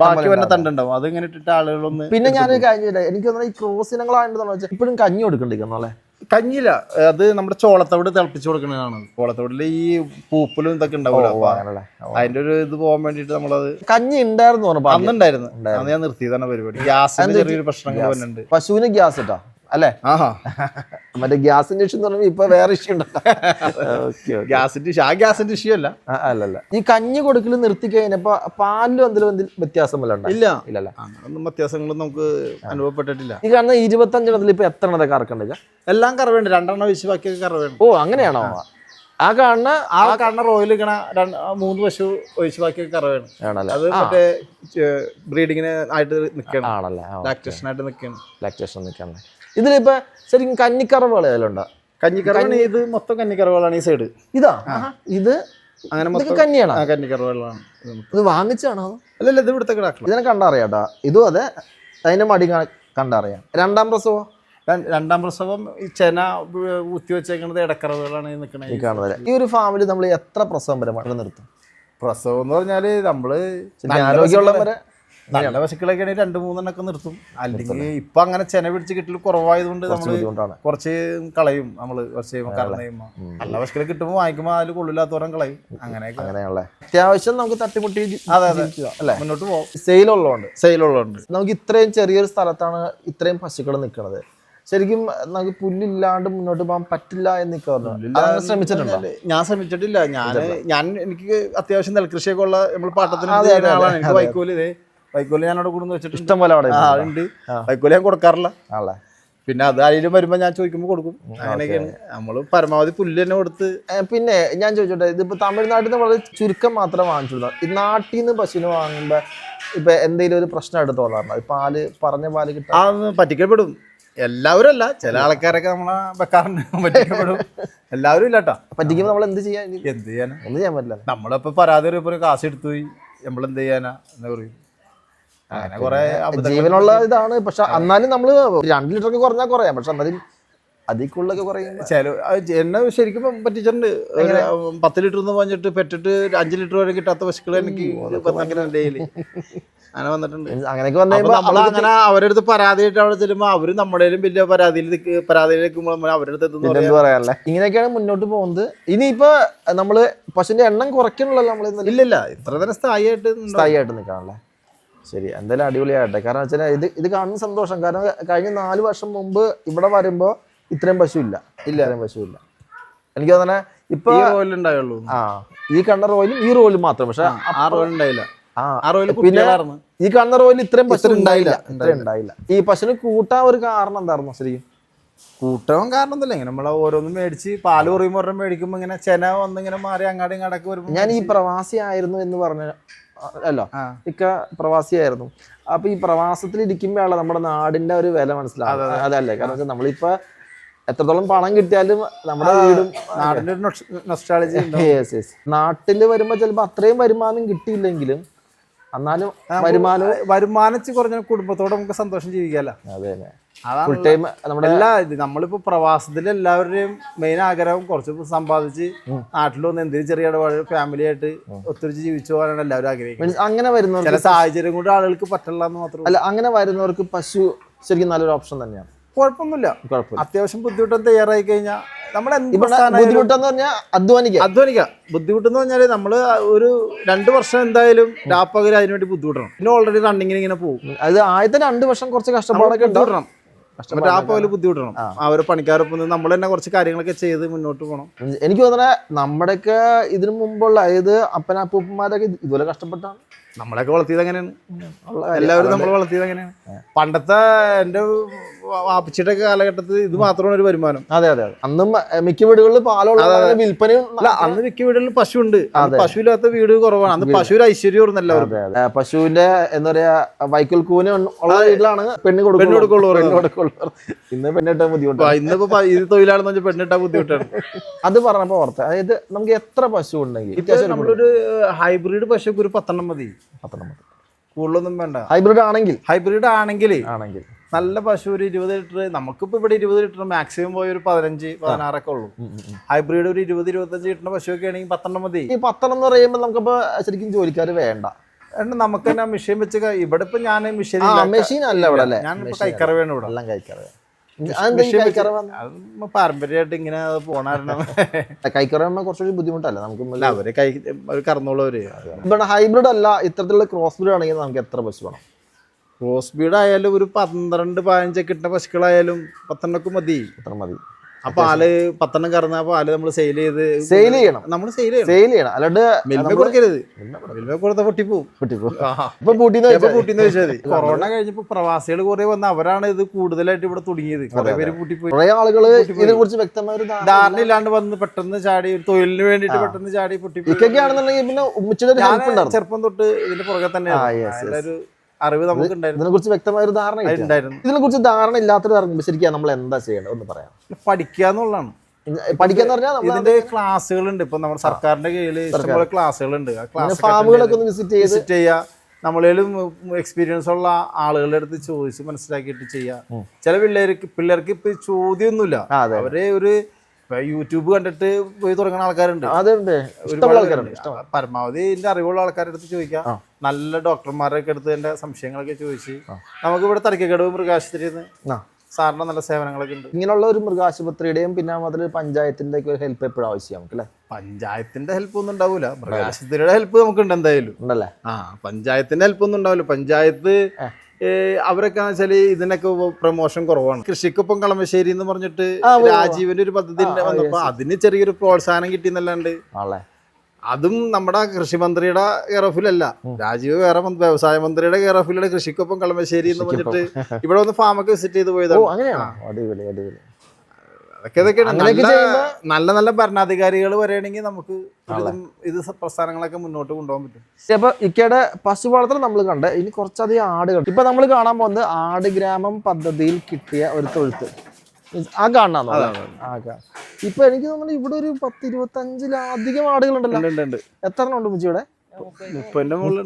ബാക്കി വന്ന തണ്ടുണ്ടാവും. അത് ഇങ്ങനെ ഇട്ടിട്ട് ആളുകളൊന്ന്. പിന്നെ ഞാനൊരു കാര്യം, എനിക്ക് തോന്നുന്നു ഈ ക്രോസ് ഇനങ്ങളായിട്ട് ഇപ്പോഴും കഞ്ഞി കൊടുക്കണ്ടിരിക്കുന്നു അല്ലേ? കഞ്ഞില്ല, അത് നമ്മുടെ ചോളത്തോട് തിളപ്പിച്ച് കൊടുക്കുന്നതാണ്. ചോളത്തോടില് ഈ പൂപ്പലും ഇതൊക്കെ ഉണ്ടാവില്ല, അതിന്റെ ഒരു ഇത് പോകാൻ വേണ്ടിട്ട് നമ്മളത്. കഞ്ഞി ഉണ്ടായിരുന്നു അന്നുണ്ടായിരുന്നു, അന്ന് ഞാൻ നിർത്തിയതാണ് പരിപാടി. ഗ്യാസിന്റെ ചെറിയൊരു പ്രശ്നങ്ങൾ വരുന്നുണ്ട്. പശുവിന് ഗ്യാസ് ഇട്ടാ അല്ലേ? മറ്റേ ഗ്യാസിന്റെ ഇഷ്യൂ എന്ന് പറഞ്ഞാൽ ഇപ്പൊ വേറെ ഇഷ്യൂ ഉണ്ടല്ലോ. ഗ്യാസിന്റെ ഇഷ്യൂ അല്ല. അല്ലല്ല, ഈ കഞ്ഞി കൊടുക്കൽ നിർത്തി കഴിഞ്ഞപ്പോ പാലിലും എന്തെങ്കിലും വ്യത്യാസം വല്ല? ഇല്ലല്ല, അങ്ങനൊന്നും വ്യത്യാസങ്ങളും നമുക്ക് അനുഭവപ്പെട്ടിട്ടില്ല. ഈ കാണുന്ന 25 എണ്ണത്തിൽ ഇപ്പൊ എത്ര എണ്ണത്തെ കറക്കണ്ട? എല്ലാം കറവേണ്ട, 2 എണ്ണം ഒഴിച്ച് ബാക്കിയൊക്കെ കറവേണ്ട. ഓ, അങ്ങനെയാണോ? ആ കാണുന്ന റോയിൽ 3 പശു ഒഴിച്ച് ബാക്കിയൊക്കെ കറവേണം. അത് മറ്റേ ബ്രീഡിങ്ങിന് ആയിട്ട് നിൽക്കണം, ലാക്ടേഷൻ ആയിട്ട് നിൽക്കണം. ഇതിലിപ്പോ ശരിക്കും കന്നിക്കറവുകൾ ഏതെല്ലാം? കഞ്ഞിക്കറവാണ് ഇത്, മൊത്തം കഞ്ഞിക്കറവുകളാണ് ഈ സൈഡ്. ഇതാ ഇത് അങ്ങനെ കഞ്ഞിയാണോ? കഞ്ഞിക്കറവുകളാണ്. ഇത് വാങ്ങിച്ചാണോ? അല്ലല്ല, ഇത് ഇവിടുത്തെ കിടാക്കൾ. ഇതിനെ കണ്ടറിയാട്ടാ. ഇതും അതെ, അതിന്റെ മടി കണ്ടറിയാം. രണ്ടാം പ്രസവം ഈ ചെന ഊത്തി വെച്ചേക്കുന്നത് ഇടക്കറവുകളാണ് നിൽക്കുന്നത്. ഈ ഒരു ഫാമിലി നമ്മൾ എത്ര പ്രസവം വരെ നിർത്തും? പ്രസവം എന്ന് പറഞ്ഞാല് നമ്മള് ആരോഗ്യമുള്ളവരെ നല്ല പശുക്കളൊക്കെ ആണെങ്കിൽ 2-3 എണ്ണൊക്കെ നിർത്തും. അല്ലെങ്കിൽ ഇപ്പൊ അങ്ങനെ ചെന പിടിച്ച് കിട്ടൽ കുറവായതുകൊണ്ട് നമ്മള് കുറച്ച് കളയും. നമ്മള് കുറച്ച് കഴിയുമ്പോ നല്ല പശുക്കളെ കിട്ടുമ്പോൾ വാങ്ങിക്കുമ്പോൾ അതിൽ കൊള്ളില്ലാത്തവരം കളയും. അങ്ങനെയുള്ള അത്യാവശ്യം നമുക്ക് തട്ടിമുട്ടി അല്ലേ മുന്നോട്ട് പോകും. സെയിലുള്ളതുകൊണ്ട് നമുക്ക് ഇത്രയും ചെറിയൊരു സ്ഥലത്താണ് ഇത്രയും പശുക്കൾ നിൽക്കുന്നത്. ശരിക്കും നമുക്ക് പുല്ലില്ലാണ്ട് മുന്നോട്ട് പോകാൻ പറ്റില്ല എന്ന് ശ്രമിച്ചിട്ടുണ്ടോ? ഞാൻ ശ്രമിച്ചിട്ടില്ല. എനിക്ക് അത്യാവശ്യം നെൽകൃഷിയൊക്കെ ഉള്ള നമ്മൾ പാട്ടത്തിന് ആളാണ്. എനിക്ക് വൈക്കോല് ഞാനവിടെ കൊണ്ടുവന്ന് വെച്ചിട്ട് ഇഷ്ടം പോലെ ഉണ്ട്. വൈക്കോല് ഞാൻ കൊടുക്കാറില്ല. പിന്നെ അത് ആരെങ്കിലും വരുമ്പോ ഞാൻ ചോദിക്കുമ്പോൾ കൊടുക്കും. അങ്ങനെയൊക്കെയാണ് നമ്മള് പരമാവധി പുല്ല് തന്നെ കൊടുത്ത്. പിന്നെ ഞാൻ ചോദിച്ചോട്ടെ, ഇതിപ്പോ തമിഴ്നാട്ടിൽ നിന്ന് വളരെ ചുരുക്കം മാത്രം വാങ്ങിച്ചുള്ളൂ. ഈ നാട്ടിൽ നിന്ന് പശുവിനെ വാങ്ങുമ്പോ ഇപ്പൊ എന്തെങ്കിലും ഒരു പ്രശ്നമായിട്ട് തോന്നാറുണ്ട്? പാല് പറഞ്ഞ പാല് കിട്ടാൻ അതൊന്ന് പറ്റിക്കപ്പെടും. എല്ലാവരും അല്ല, ചില ആൾക്കാരൊക്കെ നമ്മളെ വെക്കാറുണ്ട്, പറ്റിക്കപ്പെടും. എല്ലാവരും ഇല്ലാട്ടാ. പറ്റിക്കുമ്പോ നമ്മൾ എന്ത് ചെയ്യാൻ? എന്ത് ചെയ്യാനാ, ഒന്നും ചെയ്യാൻ പറ്റില്ല. നമ്മളിപ്പോ പരാതി പറയുമ്പോ കാശ് എടുത്തു പോയി നമ്മൾ എന്ത് ചെയ്യാനാ എന്ന് പറയും. അങ്ങനെ കുറെ ജീവനുള്ള ഇതാണ്. പക്ഷെ എന്നാലും നമ്മള് 2 ലിറ്ററൊക്കെ കുറഞ്ഞാൽ കുറയാം. പക്ഷെ എന്നാലും അതിക്കുള്ളൊക്കെ കുറയും. എന്നെ ശരിക്കും പറ്റിച്ചിട്ടുണ്ട്. 10 ലിറ്റർ എന്ന് പറഞ്ഞിട്ട് പെറ്റിട്ട് 5 ലിറ്റർ വരെ കിട്ടാത്ത പശുക്കൾ എനിക്ക് അങ്ങനെ വന്നിട്ടുണ്ട്. അങ്ങനെയൊക്കെ വന്നു അങ്ങനെ അവരുടെ അടുത്ത് പരാതിയായിട്ട് അവിടെ ചെല്ലുമ്പോൾ അവര് നമ്മുടെയും വലിയ പരാതിയിലേക്കുമ്പോൾ അവരുടെ അടുത്ത് എന്ത് പറയാനല്ലേ. ഇങ്ങനെയൊക്കെയാണ് മുന്നോട്ട് പോകുന്നത്. ഇനിയിപ്പോ നമ്മള് പശുവിന്റെ എണ്ണം കുറയ്ക്കണല്ലോ നമ്മൾ? ഇല്ലില്ല, ഇത്ര തന്നെ സ്ഥായിയായിട്ട് നിൽക്കാണല്ലേ. ശരി, എന്തായാലും അടിപൊളിയായിട്ടെ. കാരണം വെച്ചാൽ ഇത് കാണുന്ന സന്തോഷം. കാരണം കഴിഞ്ഞ 4 വർഷം മുമ്പ് ഇവിടെ വരുമ്പോ ഇത്രയും പശു ഇല്ല. എനിക്ക് തന്നെ ഇപ്പൊ ഉണ്ടായുള്ളൂ. ഈ കണ്ട റോയിലും ഈ റോയിലും മാത്രം. പക്ഷെ ആ റോയിൽ ഉണ്ടായില്ല. പിന്നെ ഈ കാണുന്ന റോയിൽ ഇത്രയും പശു ഉണ്ടായില്ല. ഈ പശുവിന് കൂട്ടാൻ ഒരു കാരണം എന്തായിരുന്നു ശരിക്കും? കൂട്ടവും കാരണം ഒന്നുമില്ല. ഇങ്ങനെ നമ്മളെ ഓരോന്നും മേടിച്ച് പാല് കുറയുമ്പോൾ ഒരെണ്ണം മേടിക്കുമ്പോ ഇങ്ങനെ ചെന വന്നിങ്ങനെ മാറി അങ്ങാടും ഇങ്ങാടൊക്കെ വരുമ്പോ. ഞാൻ ഈ പ്രവാസി ആയിരുന്നു എന്ന് പറഞ്ഞ അല്ലോ, ഇക്ക പ്രവാസിയായിരുന്നു. അപ്പൊ ഈ പ്രവാസത്തിൽ ഇരിക്കുമ്പോഴാണ് നമ്മുടെ നാടിന്റെ ഒരു വില മനസ്സിലാവും. അതല്ലേ? കാരണം വെച്ചാൽ നമ്മളിപ്പോ എത്രത്തോളം പണം കിട്ടിയാലും നമ്മുടെ വീടും നാടിന്റെ നൊസ്റ്റാൾജി. നാട്ടില് വരുമ്പോ ചിലപ്പോ അത്രയും വരുമാനം കിട്ടിയില്ലെങ്കിലും എന്നാലും വരുമാനം കുറഞ്ഞ കുടുംബത്തോടെ നമുക്ക് സന്തോഷം ജീവിക്കാല്ലോ. അതെ, നമ്മളിപ്പോ പ്രവാസത്തിൽ എല്ലാവരുടെയും മെയിൻ ആഗ്രഹം കുറച്ച് സമ്പാദിച്ച് നാട്ടിൽ വന്ന് എന്തെങ്കിലും ചെറിയ ഇടപാട് ഫാമിലി ആയിട്ട് ഒത്തിരിച്ച് ജീവിച്ചു പോകാനാണ് എല്ലാവരും ആഗ്രഹിക്കുന്നത്. അങ്ങനെ വരുന്നവർ ചില സാഹചര്യം കൊണ്ട് ആളുകൾക്ക് പറ്റില്ല എന്ന് മാത്രം. അല്ല, അങ്ങനെ വരുന്നവർക്ക് പശു ശരിക്കും നല്ലൊരു ഓപ്ഷൻ തന്നെയാണ്. കുഴപ്പമൊന്നുമില്ല. അത്യാവശ്യം ബുദ്ധിമുട്ടൊന്നും തയ്യാറായി കഴിഞ്ഞാൽ നമ്മളെ ബുദ്ധിമുട്ടെന്ന് പറഞ്ഞാൽ അധ്വാനിക്കാം. ബുദ്ധിമുട്ടെന്ന് പറഞ്ഞാല് നമ്മള് ഒരു 2 വർഷം എന്തായാലും രാപ്പകൽ അതിനുവേണ്ടി ബുദ്ധിമുട്ടണം. പിന്നെ ഓൾറെഡി റണ്ണിങ്ങിന് ഇങ്ങനെ പോകും. അത് ആദ്യത്തെ 2 വർഷം കുറച്ച് കഷ്ടപ്പാടൊക്കെ ബുദ്ധിമുട്ടണം. രാപ്പകല് ബുദ്ധിമുട്ടണം. അവര് പണിക്കാരൊപ്പം നമ്മൾ തന്നെ കുറച്ച് കാര്യങ്ങളൊക്കെ ചെയ്ത് മുന്നോട്ട് പോകണം. എനിക്ക് തോന്നുന്നത് നമ്മുടെയൊക്കെ ഇതിനു മുമ്പുള്ള അതായത് അപ്പനപ്പൂപ്പന്മാരൊക്കെ ഇതുപോലെ കഷ്ടപ്പെട്ടാണ് നമ്മളൊക്കെ വളർത്തിയത്. അങ്ങനെയാണ് എല്ലാവരും നമ്മൾ വളർത്തിയത്. അങ്ങനെയാണ് പണ്ടത്തെ എന്റെ വാപ്പിച്ചിയുടെ കാലഘട്ടത്തിൽ ഇത് മാത്രമാണ് ഒരു വരുമാനം. അതെ. അന്നും മിക്ക വീടുകളിൽ പാലുള്ള വിൽപ്പനയും. അന്ന് മിക്ക വീടുകളിൽ പശു ഉണ്ട്. പശു ഇല്ലാത്ത വീട് കുറവാണ്. അന്ന് പശു ഒരു ഐശ്വര്യം എല്ലാവരും. പശുവിന്റെ എന്താ പറയാ വൈക്കൽ കൂന ഉള്ള വീട്ടിലാണ് പെണ്ണ് കൊടുക്കുള്ളൂ. ഇന്ന് പെണ്ണിട്ടാൻ ബുദ്ധിമുട്ടാണ്. ഇന്നിപ്പോ ഇത് തൊഴിലാണെന്ന് വെച്ചാൽ പെണ്ണിട്ടാൻ ബുദ്ധിമുട്ടാണ്. അത് പറഞ്ഞപ്പോ ഓർത്ത, അതായത് നമുക്ക് എത്ര പശു ഉണ്ടെങ്കിൽ നമ്മളൊരു ഹൈബ്രിഡ് പശുക്ക് ഒരു 10 മതി. കൂടുതലൊന്നും വേണ്ട. ഹൈബ്രിഡ് ആണെങ്കിൽ നല്ല പശു ഒരു 20 ലിറ്റർ. നമുക്കിപ്പോ ഇവിടെ 20 ലിറ്റർ മാക്സിമം പോയി ഒരു 15-16 ഒക്കെ ഉള്ളൂ. ഹൈബ്രിഡ് ഒരു 20-25 ലിറ്ററിന്റെ പശുവൊക്കെ ആണെങ്കിൽ 10 മതി. ഈ 10 എന്ന് പറയുമ്പോൾ നമുക്കിപ്പോ ശരിക്കും ജോലിക്കാര് വേണ്ട. നമുക്ക് തന്നെ മെഷീൻ വെച്ച് ഇവിടെ ഇപ്പൊ ഞാൻ മെഷീൻ അല്ല ഇവിടെ. ഞാൻ കൈക്കറവാണ് ഇവിടെ. എല്ലാം കൈക്കറവ. പാരമ്പര്യമായിട്ട് ഇങ്ങനെ പോണായിരുന്നു. കൈക്കറവ കുറച്ചുകൂടി ബുദ്ധിമുട്ടല്ല നമുക്ക്. അവര് കറന്നോളവര്. ഇവിടെ ഹൈബ്രിഡ് അല്ല, ഇത്തരത്തിലുള്ള ക്രോസ് ബ്രീഡ് ആണെങ്കിൽ നമുക്ക് എത്ര പശു വേണം? ക്രോസ് ബ്രീഡ് ആയാലും ഒരു 12-15 കിട്ടുന്ന പശുക്കളായാലും 10 മതി. ആ പാല് 10 കറന്ന പാല് നമ്മൾ സെയിൽ ചെയ്യണം. നമ്മൾ സെയിൽ ചെയ്യണം. അല്ലാണ്ട് മിൽമ കൊടുക്കരുത്. മിൽമ കൊടുത്ത പൊട്ടിപ്പോവും. കൊറോണ കഴിഞ്ഞപ്പോ പ്രവാസികൾ കുറെ വന്ന് അവരാണ് ഇത് കൂടുതലായിട്ട് ഇവിടെ തുടങ്ങിയത്. കുറെ പേര് പൂട്ടിപ്പോയി. കുറെ ആളുകൾ ഇതിനെ കുറിച്ച് വ്യക്തമായ ഒരു ധാരണ ഇല്ലാണ്ട് വന്ന് പെട്ടെന്ന് ചാടി തൊഴിലിന് വേണ്ടിട്ട് പെട്ടെന്ന് ചാടി പൊട്ടിപ്പോയി. പിന്നെ ചെറുപ്പം തൊട്ട് ഇതിന്റെ പുറകെ തന്നെയാണ് അറിവ് നമുക്ക് ഇതിനെക്കുറിച്ച് വ്യക്തമായ ഒരു ധാരണ ഉണ്ടായിരുന്നു. ഇതിനെക്കുറിച്ച് ധാരണ ഇല്ലാത്തൊരു അറിയുമ്പോൾ ശരിക്കും നമ്മൾ എന്താ ചെയ്യേണ്ടത് ഒന്ന് പറയാം. പഠിക്കുക എന്നുള്ളതാണ്. പഠിക്കാന്ന് പറഞ്ഞാൽ ഇതിന്റെ ക്ലാസ്സുകളുണ്ട്. ഇപ്പൊ നമ്മുടെ സർക്കാരിന്റെ കീഴിൽ ഇഷ്ടംപോലെ ക്ലാസ്സുകളുണ്ട്. ഫാമുകളൊക്കെ ഒന്ന് വിസിറ്റ് ചെയ്യുക. നമ്മളേലും എക്സ്പീരിയൻസ് ഉള്ള ആളുകളുടെ അടുത്ത് ചോദിച്ച് മനസ്സിലാക്കിയിട്ട് ചെയ്യുക. ചില പിള്ളേർക്ക് ഇപ്പൊ ചോദ്യമൊന്നുമില്ല. അവരെ ഒരു യൂട്യൂബ് കണ്ടിട്ട് പോയി തുടങ്ങുന്ന ആൾക്കാരുണ്ട്. പരമാവധി ഇതിന്റെ അറിവുള്ള ആൾക്കാരുടെ അടുത്ത് ചോദിക്കാം. നല്ല ഡോക്ടർമാരൊക്കെ അടുത്ത് എന്റെ സംശയങ്ങളൊക്കെ ചോദിച്ച് നമുക്ക് ഇവിടെ തലക്കടവ് മൃഗാശുപത്രിയിൽ നിന്ന് സാറിന്റെ നല്ല സേവനങ്ങളൊക്കെ ഉണ്ട്. ഇങ്ങനെയുള്ള ഒരു മൃഗാശുപത്രിയുടെയും പിന്നെ അതിൽ പഞ്ചായത്തിന്റെ ഒക്കെ ഹെൽപ്പ് എപ്പോഴും ആവശ്യം നമുക്ക് അല്ലേ? പഞ്ചായത്തിന്റെ ഹെൽപ്പ് ഒന്നും ഉണ്ടാവില്ല. മൃഗാശുപത്രിയുടെ ഹെൽപ്പ് നമുക്കുണ്ട് എന്തായാലും. ഉണ്ടല്ലേ? പഞ്ചായത്തിന്റെ ഹെൽപ്പ് ഒന്നും ഉണ്ടാവില്ല. പഞ്ചായത്ത് അവരൊക്കെ വെച്ചാല് ഇതിനൊക്കെ പ്രൊമോഷൻ കുറവാണ്. കൃഷിക്കൊപ്പം കളമശ്ശേരി എന്ന് പറഞ്ഞിട്ട് രാജീവിന്റെ ഒരു പദ്ധതി വന്നപ്പോ അതിന് ചെറിയൊരു പ്രോത്സാഹനം കിട്ടിയെന്നല്ലാണ്ട് അതും നമ്മുടെ കൃഷിമന്ത്രിയുടെ കെയർ ഓഫിലല്ല, രാജീവ് വേറെ വ്യവസായ മന്ത്രിയുടെ കെയർ ഓഫിലുള്ള കൃഷിക്കൊപ്പം കളമശ്ശേരി എന്ന് പറഞ്ഞിട്ട് ഇവിടെ വന്ന് ഫാമൊക്കെ വിസിറ്റ് ചെയ്ത് പോയതാണ്. അടിപൊളി അടിപൊളി. നല്ല നല്ല ഭരണാധികാരികൾ വരികയാണെങ്കിൽ നമുക്ക് ഇത് പ്രസ്ഥാനങ്ങളൊക്കെ മുന്നോട്ട് കൊണ്ടുപോകാൻ പറ്റും. അപ്പൊ ഇക്കയുടെ പശു വളർത്തൽ നമ്മൾ കണ്ട്, ഇനി കുറച്ചധികം ആടുകൾ. ഇപ്പൊ നമ്മൾ കാണാൻ പോകുന്നത് ആട് ഗ്രാമം പദ്ധതിയിൽ കിട്ടിയ ഒരു തൊഴുത്ത്. ആ കാണാന്നോ? ഇപ്പൊ എനിക്ക് തോന്നുന്നു ഇവിടെ ഒരു 10-25 ആടുകളുണ്ടല്ലോ. എത്ര ഉണ്ട് മുച്ചി ഇവിടെ?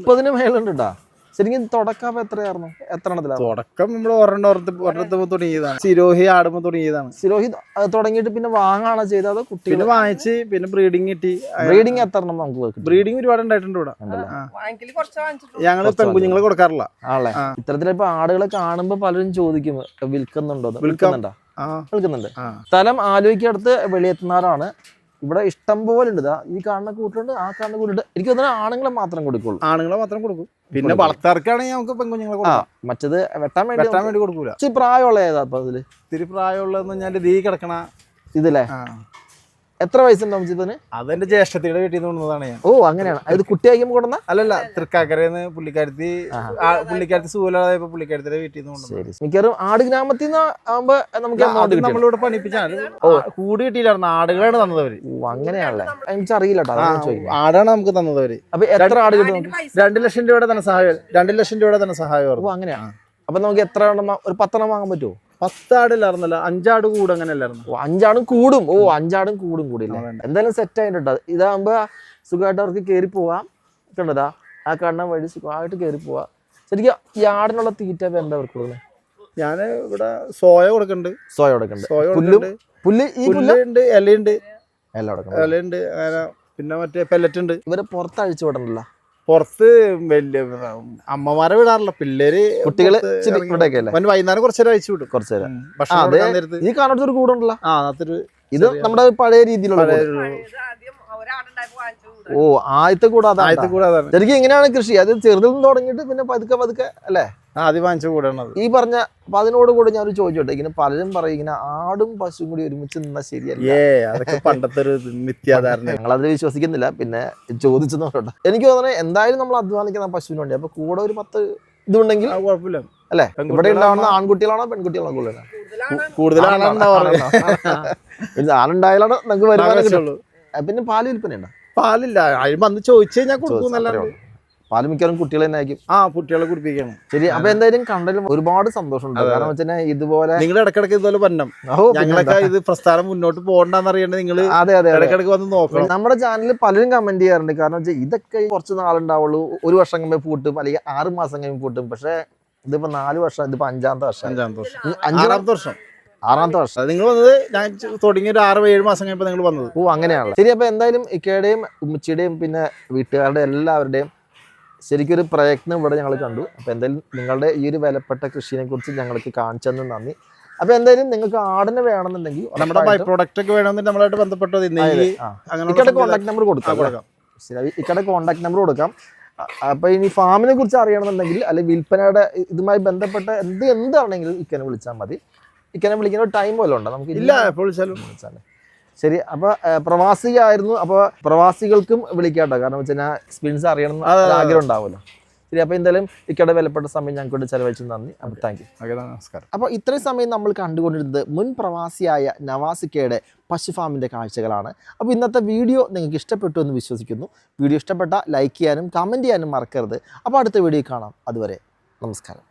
30 മേലുണ്ട് കേട്ടാ. ശരിക്കും തുടക്കം എത്രയായിരുന്നു? എത്ര എണ്ണത്തിലാണ് തുടക്കം? നമ്മൾ ഒരെണ്ണത്ത് തുടങ്ങിയതാണ്, സിരോഹി ആടുമ്പോ തുടങ്ങിയതാണ്. സിരോഹി തുടങ്ങിയിട്ട് പിന്നെ വാങ്ങാണോ ചെയ്തത് അതോ കുട്ടികൾ വാങ്ങിച്ച് പിന്നെ ബ്രീഡിങ് കിട്ടി? ബ്രീഡിങ് എത്ര എണ്ണം നമുക്ക്? ബ്രീഡിങ് ഒരുപാട് ഉണ്ടായിട്ടുണ്ട് ഇവിടെ. ഞങ്ങള് പെൺകുഞ്ഞുങ്ങളെ കൊടുക്കാറില്ല. ആണല്ലേ? ഇത്തരത്തിലിപ്പോ ആടുകളെ കാണുമ്പോ പലരും ചോദിക്കും വിൽക്കുന്നുണ്ടോ? വിൽക്കുന്നുണ്ട്. സ്ഥലം ആലോചിക്കടുത്ത് വെളിയെത്തുന്നവരാണ്. ഇവിടെ ഇഷ്ടം പോലെ ഉണ്ട്. ഈ കാണുന്ന കൂട്ടുണ്ട്, ആ കാണുന്ന കൂട്ടുണ്ട്. എനിക്ക് തോന്നുന്നു ആണുങ്ങളെ മാത്രം കൊടുക്കുള്ളൂ. ആണുങ്ങളെ മാത്രം കൊടുക്കും. പിന്നെ വളർത്താർക്കാണെങ്കിൽ നമുക്ക് പെൺകുഞ്ഞുങ്ങളെ കൊടുക്കാം. മറ്റത് വെട്ടാൻ വേണ്ടി കൊടുക്കൂല. പ്രായമുള്ള ഏതാ അപ്പൊ അതില്? ഇത്തിരി പ്രായമുള്ളതെന്ന് പറഞ്ഞാൽ ദീ കിടക്കണ ഇതില്ലേ? എത്ര വയസ്സുണ്ടാവും ഇതിന്? അതെന്റെ ജ്യേഷ്ഠത്തിയുടെ വീട്ടിൽ നിന്ന് കൊണ്ടുവന്നതാണ് ഞാൻ. ഓ അങ്ങനെയാണ്. അത് കുട്ടിയായിരിക്കും കൊണ്ടുവന്ന? അല്ലല്ല, തൃക്കാക്കരന്ന് പുള്ളിക്കാരത്തി സുഖമില്ലാതായപ്പോ പുള്ളിക്കാരത്തിന്റെ വീട്ടിൽ നിന്ന് കൊണ്ടുവന്നു. മിക്കവാറും ആട് ഗ്രാമത്തിൽ നിന്ന് ആകുമ്പോ നമുക്ക് നമ്മളിവിടെ പണിപ്പിച്ചാണ്. കൂടി കിട്ടിയില്ലായിരുന്നു, ആടുകളാണ് തന്നത് അവര്. അങ്ങനെയാണല്ലേ? എനിക്ക് അറിയില്ല. ആടാണ് നമുക്ക് തന്നത് അവര്. അപ്പൊ എത്ര ആട് കിട്ടും? 2 ലക്ഷം രൂപയുടെ ധനസഹായം. 2 ലക്ഷം രൂപയുടെ ധനസഹായം. ഓ അങ്ങനെയാണ്. അപ്പൊ നമുക്ക് എത്ര എണ്ണം? ഒരു 10 എണ്ണം വാങ്ങാൻ പറ്റുമോ? 10 ആടില്ലായിരുന്നല്ല, 5 ആട് കൂടും. അങ്ങനെ അല്ലായിരുന്നു? 5 ആടും കൂടും. ഓ 5 ആടും കൂടില്ല. എന്തായാലും സെറ്റ് ആയിട്ടുണ്ട്. ഇതാകുമ്പോ സുഖമായിട്ട് അവർക്ക് കയറി പോവാം. കണ്ടതാ ആ കാണുന്ന വഴി സുഖമായിട്ട് കയറി പോവാം. ശരിക്കും ഈ ആടിനുള്ള തീറ്റ എന്താ അവർക്ക് കൊടുക്കുന്നത്? ഞാൻ ഇവിടെ സോയ കൊടുക്കുന്നുണ്ട്. സോയ കൊടുക്കുന്നുണ്ട്. പുല്ലുണ്ട്, ഇലയുണ്ട്. ഇലയുണ്ട്. അങ്ങനെ പിന്നെ മറ്റേ പെല്ലറ്റ് ഉണ്ട്. ഇവരെ പുറത്ത് അഴിച്ചു വിടണല്ലോ? പുറത്ത് വലിയ അമ്മമാരെ വിടാറില്ല, പിള്ളേര് കുട്ടികള് വൈകുന്നേരം കുറച്ചേരം അയച്ചു വിടും. ഈ കാണത്തൊരു കൂടുണ്ടല്ലോ. ഇത് നമ്മുടെ പഴയ രീതിയിലുള്ള. ഓ ആദ്യത്തെ കൂടാതെ ശരിക്കും എങ്ങനെയാണ് കൃഷി? അത് ചെറുതിൽ നിന്ന് തുടങ്ങിയിട്ട് പിന്നെ പതുക്കെ അല്ലേ ആദ്യം വാങ്ങിച്ച കൂടാണ് ഈ പറഞ്ഞ. അപ്പൊ അതിനോട് കൂടെ ഞാൻ ചോദിച്ചോട്ടെ, ഇങ്ങനെ പലരും പറയും ഇങ്ങനെ ആടും പശുവും കൂടി ഒരുമിച്ച് നിന്നാ ശരിയല്ല. അതൊക്കെ പണ്ടത്തെ ഒരു മിഥ്യാധാരണ. ഞങ്ങളതിൽ വിശ്വസിക്കുന്നില്ല. പിന്നെ ചോദിച്ചു നോക്കട്ടെ. എനിക്ക് തോന്നുന്നത് എന്തായാലും നമ്മൾ അധ്വാനിക്കുന്ന പശുവിന് വേണ്ടി. അപ്പൊ കൂടെ ഒരു 10 ഇതുണ്ടെങ്കിൽ കുഴപ്പമില്ല അല്ലെ? ഇവിടെ ഉണ്ടാവുന്ന ആൺകുട്ടികളാണോ പെൺകുട്ടികളാണോ കൂടുതലാണ്? ആളുണ്ടായാലാണ് നമുക്ക് വരുമാനം കിട്ടുള്ളൂ. പിന്നെ പാല് വിൽപ്പന ഉണ്ടോ? പാലില്ല. അതിന് വന്ന് ചോദിച്ചു കഴിഞ്ഞാൽ കൊടുക്കുന്നല്ല. പാല് മിക്കവാറും കുട്ടികൾ തന്നെ ആയിരിക്കും. കുട്ടികളെ കുടിപ്പിക്കണം. ശരി. അപ്പൊ എന്തായാലും കണ്ടതിലും ഒരുപാട് സന്തോഷമുണ്ട്. കാരണം വെച്ചാൽ ഇതുപോലെ നിങ്ങൾ ഇടക്കിടക്ക് ഇതുപോലെ പറഞ്ഞം ഞങ്ങളൊക്കെ ഇത് പ്രസ്ഥാനം മുന്നോട്ട് പോകണ്ടെന്ന് അറിയേണ്ടത് നിങ്ങൾ ഇടക്കിടക്ക് വന്ന് നോക്കണം. നമ്മുടെ ചാനലിൽ പലരും കമന്റ് ചെയ്യാറുണ്ട്. കാരണം വെച്ചാൽ ഇതൊക്കെ കുറച്ച് നാളുണ്ടാവുള്ളൂ, 1 വർഷം കഴിയുമ്പോൾ പൂട്ടും, അല്ലെങ്കിൽ 6 മാസം കഴിയുമ്പോൾ പൂട്ടും. പക്ഷെ ഇതിപ്പോ 4 വർഷം, ഇതിപ്പോ 5-ാമത്തെ വർഷം, 6-ാമത്തെ വർഷം നിങ്ങൾ വന്നത്. ഞാൻ തുടങ്ങിയ ഒരു 6-7 മാസം കഴിയുമ്പോൾ നിങ്ങൾ വന്നത്. ഓ അങ്ങനെയാണല്ലോ. ശരി. അപ്പൊ എന്തായാലും ഇക്കയുടെയും ഉമ്മച്ചിയുടെയും പിന്നെ വീട്ടുകാരുടെ എല്ലാവരുടെയും ശരിക്കൊരു പ്രയത്നം ഇവിടെ ഞങ്ങൾ കണ്ടു. അപ്പൊ എന്തായാലും നിങ്ങളുടെ ഈ ഒരു വിലപ്പെട്ട കൃഷിയെ കുറിച്ച് ഞങ്ങൾക്ക് കാണിച്ചെന്ന് നന്ദി. അപ്പൊ എന്തായാലും നിങ്ങൾക്ക് ആടിനെ വേണമെന്നുണ്ടെങ്കിൽ നമ്മുടെ ബൈ പ്രോഡക്റ്റ് ഒക്കെ വേണമെന്നുണ്ടെങ്കിൽ നമ്മളായിട്ട് ബന്ധപ്പെട്ടത് ഇക്കടെ കോൺടാക്ട് നമ്പർ കൊടുക്കാം. ഇക്കടെ കോൺടാക്ട് നമ്പർ കൊടുക്കാം. അപ്പൊ ഇനി ഫാമിനെ കുറിച്ച് അറിയണമെന്നുണ്ടെങ്കിൽ അല്ലെങ്കിൽ വിൽപ്പനയുടെ ഇതുമായി ബന്ധപ്പെട്ട എന്താണെങ്കിലും ഇക്കനെ വിളിച്ചാൽ മതി. ഇക്കനെ വിളിക്കുന്ന ഒരു ടൈം വല്ലതും ഉണ്ടോ? നമുക്ക് ഇല്ല, എപ്പോൾ വിളിച്ചാലും. ശരി. അപ്പൊ പ്രവാസിയായിരുന്നു. അപ്പൊ പ്രവാസികൾക്കും വിളിക്കാട്ടോ. കാരണം വെച്ചാൽ എക്സ്പീരിയൻസ് അറിയണം ആഗ്രഹം ഉണ്ടാവുമല്ലോ. ശരി. അപ്പൊ എന്തായാലും ഇക്കയുടെ വിലപ്പെട്ട സമയം ഞങ്ങൾക്ക് ചെലവഴിച്ചു നന്ദി. അപ്പൊ താങ്ക് യു. നമസ്കാരം. അപ്പോൾ ഇത്രയും സമയം നമ്മൾ കണ്ടുകൊണ്ടിരുന്നത് മുൻ പ്രവാസിയായ നവാസിക്കയുടെ പശു ഫാമിൻ്റെ കാഴ്ചകളാണ്. അപ്പോൾ ഇന്നത്തെ വീഡിയോ നിങ്ങൾക്ക് ഇഷ്ടപ്പെട്ടു എന്ന് വിശ്വസിക്കുന്നു. വീഡിയോ ഇഷ്ടപ്പെട്ട ലൈക്ക് ചെയ്യാനും കമൻറ്റ് ചെയ്യാനും മറക്കരുത്. അപ്പോൾ അടുത്ത വീഡിയോ കാണാം. അതുവരെ നമസ്കാരം.